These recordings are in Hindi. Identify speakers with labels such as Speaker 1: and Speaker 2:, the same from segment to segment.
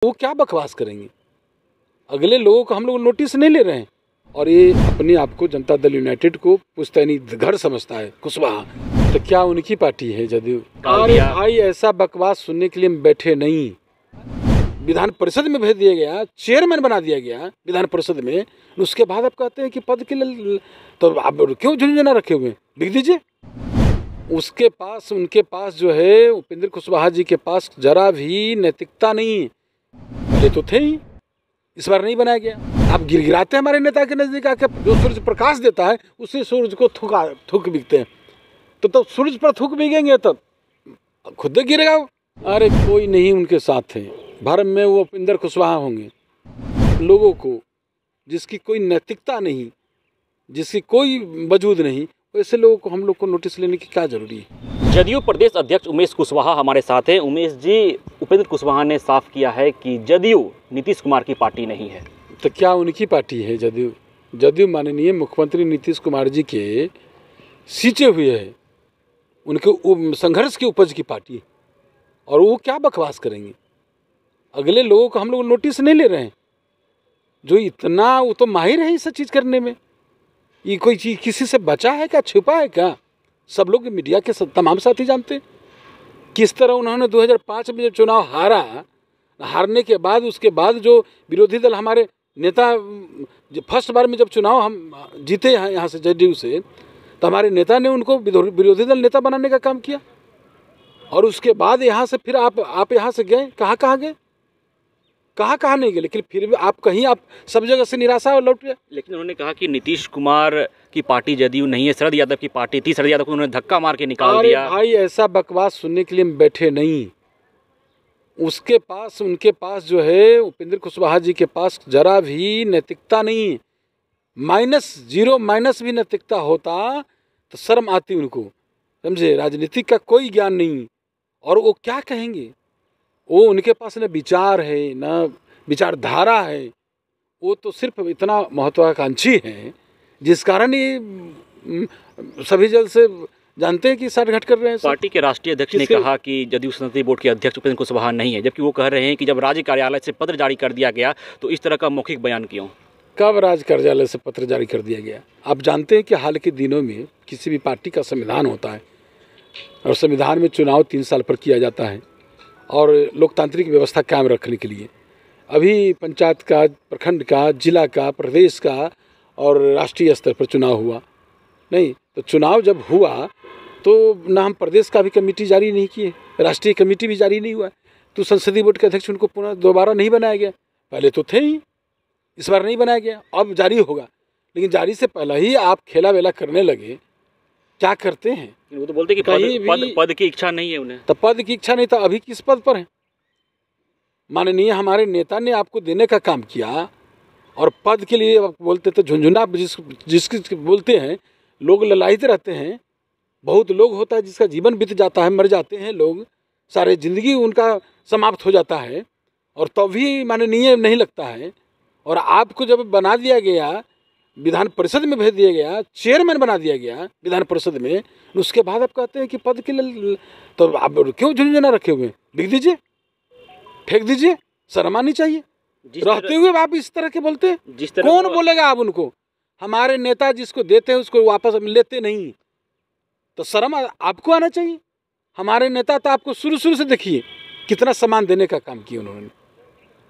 Speaker 1: वो क्या बकवास करेंगे। अगले लोगों को हम लोग नोटिस नहीं ले रहे हैं। और ये अपने आप को जनता दल यूनाइटेड को पुश्तैनी घर समझता है कुशवाहा, तो क्या उनकी पार्टी है जदयू? अरे भाई, ऐसा बकवास सुनने के लिए हम बैठे नहीं। विधान परिषद में भेज दिया गया, चेयरमैन बना दिया गया विधान परिषद में, उसके बाद आप कहते हैं कि पद के लिए, तो आप क्यों झुंझुना रखे हुए? लिख दीजिए। उसके पास, उनके पास जो है उपेंद्र कुशवाहा जी के पास जरा भी नैतिकता नहीं है। पहले तो थे ही, इस बार नहीं बनाया गया। आप गिरगिराते हैं हमारे नेता के नजदीक आके। जो सूर्य प्रकाश देता है उसी सूरज को थूक बिकते हैं। तो सूरज पर थूक बिकेंगे तो खुद गिरेगा। अरे कोई नहीं उनके साथ है। भारत में वो उपेंद्र कुशवाहा होंगे। लोगों को जिसकी कोई नैतिकता नहीं, जिसकी कोई वजूद नहीं, वैसे लोगों को हम लोग को नोटिस लेने की क्या जरूरी है।
Speaker 2: जदयू प्रदेश अध्यक्ष उमेश कुशवाहा हमारे साथ हैं। उमेश जी, उपेंद्र कुशवाहा ने साफ किया है कि जदयू नीतीश कुमार की पार्टी नहीं है।
Speaker 1: तो क्या उनकी पार्टी है जदयू? जदयू माननीय मुख्यमंत्री नीतीश कुमार जी के सींचे हुए है, उनके संघर्ष की उपज की पार्टी। और वो क्या बकवास करेंगे। अगले लोगों को हम लोग नोटिस नहीं ले रहे हैं। जो इतना, वो तो माहिर है इस चीज़ करने में। ये कोई चीज़ किसी से बचा है क्या, छुपा है क्या? सब लोग मीडिया के तमाम साथी जानते हैं किस तरह उन्होंने 2005 में जब चुनाव हारने के बाद, उसके बाद जो विरोधी दल हमारे नेता, फर्स्ट बार में जब चुनाव हम जीते हैं यहाँ से जदयू से, तो हमारे नेता ने उनको विरोधी दल नेता बनाने का काम किया। और उसके बाद यहाँ से फिर आप यहाँ से गए, कहाँ गए, कहाँ नहीं गए, लेकिन फिर भी आप सब जगह से निराशा और लौट गए।
Speaker 2: लेकिन उन्होंने कहा कि नीतीश कुमार की पार्टी जदयू नहीं है, शरद यादव की पार्टी थी, शरद यादव को उन्होंने धक्का मार के निकाल दिया।
Speaker 1: भाई, ऐसा बकवास सुनने के लिए हम बैठे नहीं। उसके पास, उनके पास जो है उपेंद्र कुशवाहा जी के पास जरा भी नैतिकता नहीं है। -0 भी नैतिकता होता तो शर्म आती उनको, समझे। राजनीति का कोई ज्ञान नहीं। और वो क्या कहेंगे? वो उनके पास न विचार है, न विचारधारा है। वो तो सिर्फ इतना महत्वाकांक्षी है जिस कारण ये सभी जल से जानते हैं कि साठगांठ कर रहे हैं।
Speaker 2: पार्टी के राष्ट्रीय अध्यक्ष ने कहा कि जदयू संसदीय बोर्ड के अध्यक्ष उपेंद्र कुशवाहा नहीं है, जबकि वो कह रहे हैं कि जब राज्य कार्यालय से पत्र जारी कर दिया गया तो इस तरह का मौखिक बयान क्यों?
Speaker 1: कब राज्य कार्यालय से पत्र जारी कर दिया गया? आप जानते हैं कि हाल के दिनों में किसी भी पार्टी का संविधान होता है और संविधान में चुनाव 3 साल पर किया जाता है और लोकतांत्रिक व्यवस्था कायम रखने के लिए। अभी पंचायत का, प्रखंड का, जिला का, प्रदेश का और राष्ट्रीय स्तर पर चुनाव हुआ नहीं। तो चुनाव जब हुआ तो ना हम प्रदेश का भी कमेटी जारी नहीं किए, राष्ट्रीय कमेटी भी जारी नहीं हुआ, तो संसदीय बोर्ड के अध्यक्ष उनको पुनः दोबारा नहीं बनाया गया। पहले तो थे ही, इस बार नहीं बनाया गया, अब जारी होगा। लेकिन जारी से पहले ही आप खेला वेला करने लगे। क्या करते हैं?
Speaker 2: वो तो बोलते कि पद की इच्छा नहीं है उन्हें।
Speaker 1: तो पद की इच्छा नहीं था, अभी किस पद पर है? माननीय हमारे नेता ने आपको देने का काम किया और पद के लिए आप बोलते थे झुंझुना, जिसकी बोलते हैं लोग ललायित रहते हैं। बहुत लोग होता है जिसका जीवन बीत जाता है, मर जाते हैं लोग, सारे जिंदगी उनका समाप्त हो जाता है और तभी माननीय नहीं लगता है। और आपको जब बना दिया गया, विधान परिषद में भेज दिया गया, चेयरमैन बना दिया गया विधान परिषद में, उसके बाद आप कहते हैं कि पद के लिए, तो आप क्यों झुंझुना रखे हुए? लिख दीजिए, फेंक दीजिए। शर्म आनी चाहिए। रहते हुए आप इस तरह के बोलते हैं। कौन बोलेगा आप उनको? हमारे नेता जिसको देते हैं उसको वापस लेते नहीं, तो शर्म आपको आना चाहिए। हमारे नेता तो आपको शुरू से देखिए कितना सम्मान देने का काम किया उन्होंने।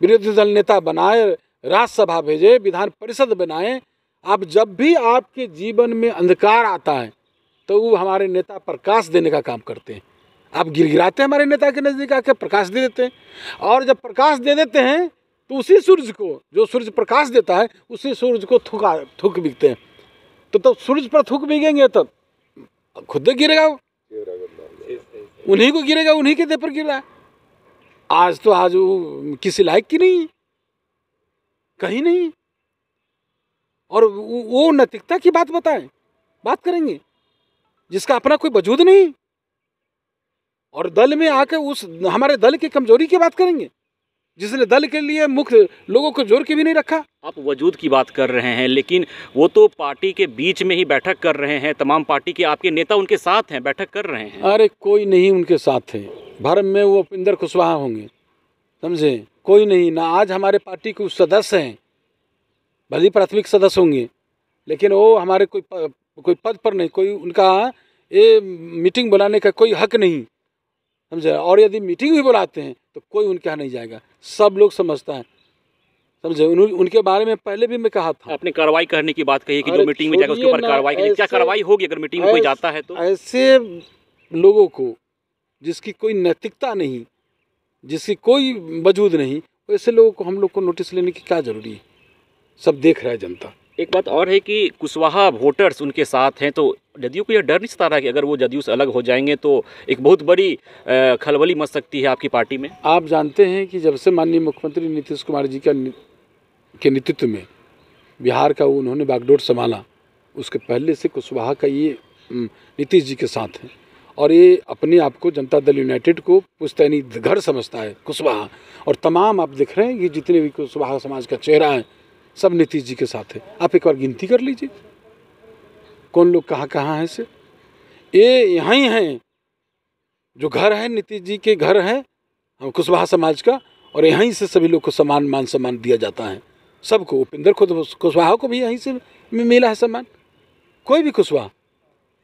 Speaker 1: विरोधी दल नेता बनाए, राज्यसभा भेजे, विधान परिषद बनाए। आप जब भी आपके जीवन में अंधकार आता है तो वो हमारे नेता प्रकाश देने का काम करते हैं। आप गिरगिराते हैं हमारे नेता के नजदीक आके, प्रकाश दे देते हैं। और जब प्रकाश दे देते हैं तो उसी सूरज को, जो सूर्य प्रकाश देता है, उसी सूरज को थूक बिकते हैं। तो सूरज पर थूक बिकेंगे तो खुद गिरेगा। उन्हीं को गिरेगा, उन्हीं के देह पर गिर रहा है। आज वो किसी लायक की नहीं, कहीं नहीं। और वो नैतिकता की बात बात करेंगे जिसका अपना कोई वजूद नहीं। और दल में आकर उस हमारे दल की कमजोरी की बात करेंगे जिसने दल के लिए मुख्य लोगों को जोड़ के भी नहीं रखा।
Speaker 2: आप वजूद की बात कर रहे हैं, लेकिन वो तो पार्टी के बीच में ही बैठक कर रहे हैं। तमाम पार्टी के आपके नेता उनके साथ हैं, बैठक कर रहे हैं।
Speaker 1: अरे कोई नहीं उनके साथ है। भारत में वो उपेंद्र कुशवाहा होंगे, समझे। कोई नहीं, ना आज हमारे पार्टी के सदस्य हैं, भले ही प्राथमिक सदस्य होंगे, लेकिन वो हमारे कोई पद पर नहीं, कोई उनका ये मीटिंग बुलाने का कोई हक नहीं, समझे। और यदि मीटिंग भी बुलाते हैं तो कोई उनके यहाँ नहीं जाएगा, सब लोग समझता है, समझे। उनके बारे में पहले भी मैं कहा था।
Speaker 2: आपने कार्रवाई करने की बात कही कि जो मीटिंग में जाएगा उसके ऊपर कार्रवाई करेंगे। क्या कार्रवाई होगी अगर मीटिंग में कोई जाता है तो?
Speaker 1: ऐसे लोगों को जिसकी कोई नैतिकता नहीं, जिसकी कोई वजूद नहीं, ऐसे लोगों को हम लोग को नोटिस लेने की क्या जरूरी है? सब देख रहा है जनता।
Speaker 2: एक बात और है कि कुशवाहा वोटर्स उनके साथ हैं, तो जदयू को यह डर नहीं सता रहा कि अगर वो जदयू से अलग हो जाएंगे तो एक बहुत बड़ी खलबली मच सकती है आपकी पार्टी में?
Speaker 1: आप जानते हैं कि जब से माननीय मुख्यमंत्री नीतीश कुमार जी के नेतृत्व में बिहार का उन्होंने बागडोर संभाला, उसके पहले से कुशवाहा का ये नीतीश जी के साथ है। और ये अपने आप को जनता दल यूनाइटेड को पुश्तैनी घर समझता है कुशवाहा। और तमाम आप देख रहे हैं कि जितने भी कुशवाहा समाज का चेहरा है सब नीतीश जी के साथ है। आप एक बार गिनती कर लीजिए कौन लोग कहाँ कहाँ हैं से। ये यहाँ ही हैं जो घर है, नीतीश जी के घर है कुशवाहा समाज का, और यहीं से सभी लोग को मान सम्मान दिया जाता है सबको। उपेंद्र खुद कुशवाहा को भी यहीं से मिला है सम्मान, कोई भी कुशवाहा,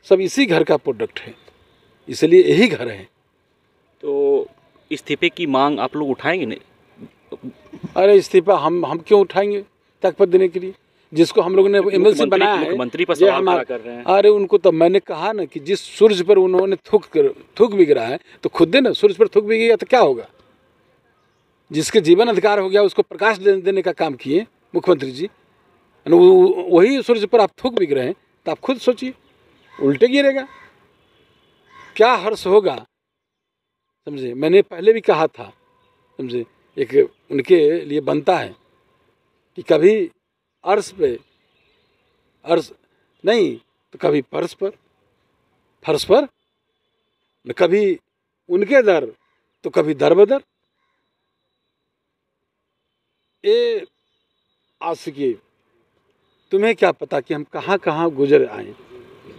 Speaker 1: सब इसी घर का प्रोडक्ट है, इसलिए यही घर है।
Speaker 2: तो इस्तीफे की मांग आप लोग उठाएंगे नहीं?
Speaker 1: अरे इस्तीफा हम क्यों उठाएंगे त्यागपत्र देने के लिए? जिसको हम लोगों ने एमएलसी बनाया है,
Speaker 2: मुख्यमंत्री पर सवाल खड़ा कर रहे हैं।
Speaker 1: अरे उनको तो मैंने कहा ना कि जिस सूरज पर उन्होंने थूक भी गिरा है तो खुद दे ना, सूरज पर थूक भी गया तो क्या होगा? जिसके जीवन अधिकार हो गया उसको प्रकाश देने का काम किए मुख्यमंत्री जी, वही सूरज पर आप थूक भी गिरे हैं तो आप खुद सोचिए, उल्टे गिरेगा, क्या हर्ष होगा, समझे। मैंने पहले भी कहा था, समझे, एक उनके लिए बनता है कि कभी अर्श पे अर्श नहीं तो कभी फर्श पर न कभी उनके दर तो कभी दर बदर। ये आशिकी, तुम्हें क्या पता कि हम कहाँ कहाँ गुजर आए,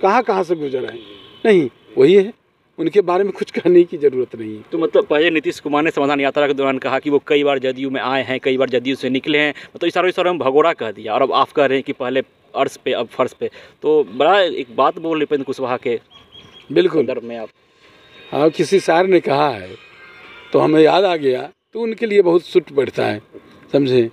Speaker 1: कहाँ से गुजर आए। नहीं, वही है, उनके बारे में कुछ कहने की जरूरत नहीं है।
Speaker 2: तो मतलब पहले नीतीश कुमार ने समाधान यात्रा के दौरान कहा कि वो कई बार जदयू में आए हैं, कई बार जदयू से निकले हैं, मतलब इशारों में भगोड़ा कह दिया, और अब आप कह रहे हैं कि पहले अर्श पे अब फर्श पे। तो बड़ा एक बात बोल उपेंद्र कुशवाहा के
Speaker 1: बिल्कुल
Speaker 2: संदर्भ में आप।
Speaker 1: हाँ, किसी शायर ने कहा है तो हमें याद आ गया, तो उनके लिए बहुत सूट बैठता है, समझे,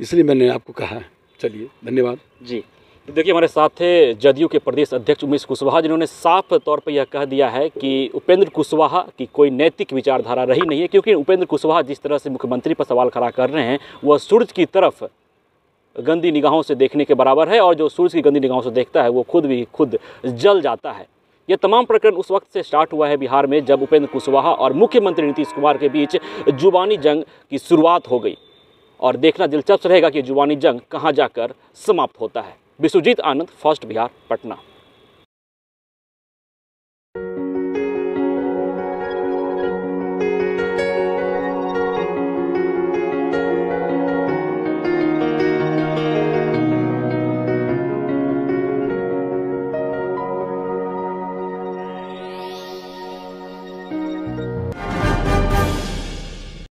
Speaker 1: इसलिए मैंने आपको कहा। चलिए, धन्यवाद
Speaker 2: जी। तो देखिए, हमारे साथ थे जदयू के प्रदेश अध्यक्ष उमेश कुशवाहा, जिन्होंने साफ तौर पर यह कह दिया है कि उपेंद्र कुशवाहा की कोई नैतिक विचारधारा रही नहीं है, क्योंकि उपेंद्र कुशवाहा जिस तरह से मुख्यमंत्री पर सवाल खड़ा कर रहे हैं वह सूरज की तरफ गंदी निगाहों से देखने के बराबर है, और जो सूरज की गंदी निगाहों से देखता है वो खुद जल जाता है। यह तमाम प्रकरण उस वक्त से स्टार्ट हुआ है बिहार में जब उपेंद्र कुशवाहा और मुख्यमंत्री नीतीश कुमार के बीच जुबानी जंग की शुरुआत हो गई, और देखना दिलचस्प रहेगा कि जुबानी जंग कहाँ जाकर समाप्त होता है। विश्वजीत आनंद, फर्स्ट बिहार, पटना।